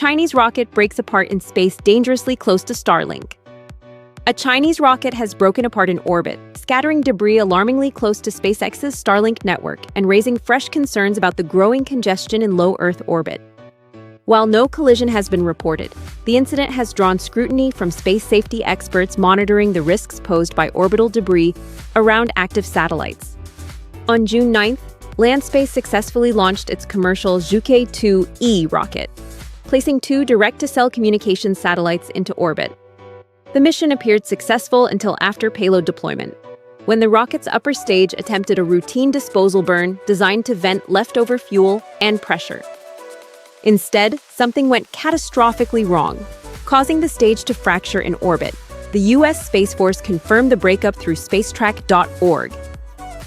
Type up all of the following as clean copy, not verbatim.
Chinese rocket breaks apart in space dangerously close to Starlink. A Chinese rocket has broken apart in orbit, scattering debris alarmingly close to SpaceX's Starlink network and raising fresh concerns about the growing congestion in low Earth orbit. While no collision has been reported, the incident has drawn scrutiny from space safety experts monitoring the risks posed by orbital debris around active satellites. On June 9th, Landspace successfully launched its commercial Zhuke-2E rocket, placing 2 direct-to-cell communications satellites into orbit. The mission appeared successful until after payload deployment, when the rocket's upper stage attempted a routine disposal burn designed to vent leftover fuel and pressure. Instead, something went catastrophically wrong, causing the stage to fracture in orbit. The U.S. Space Force confirmed the breakup through spacetrack.org.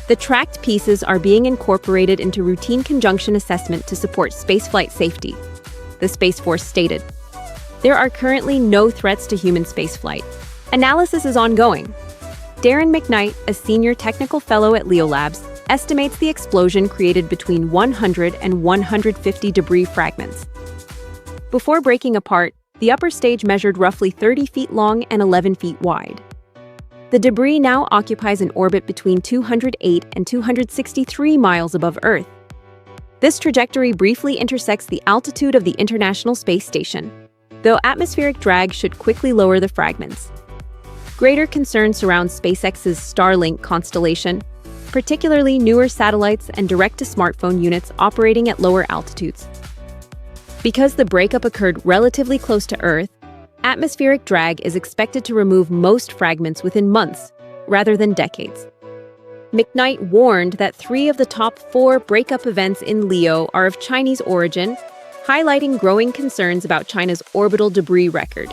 The tracked pieces are being incorporated into routine conjunction assessment to support spaceflight safety, the Space Force stated. There are currently no threats to human spaceflight. Analysis is ongoing. Darren McKnight, a senior technical fellow at Leo Labs, estimates the explosion created between 100 and 150 debris fragments. Before breaking apart, the upper stage measured roughly 30 feet long and 11 feet wide. The debris now occupies an orbit between 208 and 263 miles above Earth. This trajectory briefly intersects the altitude of the International Space Station, though atmospheric drag should quickly lower the fragments. Greater concerns surround SpaceX's Starlink constellation, particularly newer satellites and direct-to-smartphone units operating at lower altitudes. Because the breakup occurred relatively close to Earth, atmospheric drag is expected to remove most fragments within months, rather than decades. McKnight warned that 3 of the top 4 breakup events in LEO are of Chinese origin, highlighting growing concerns about China's orbital debris record.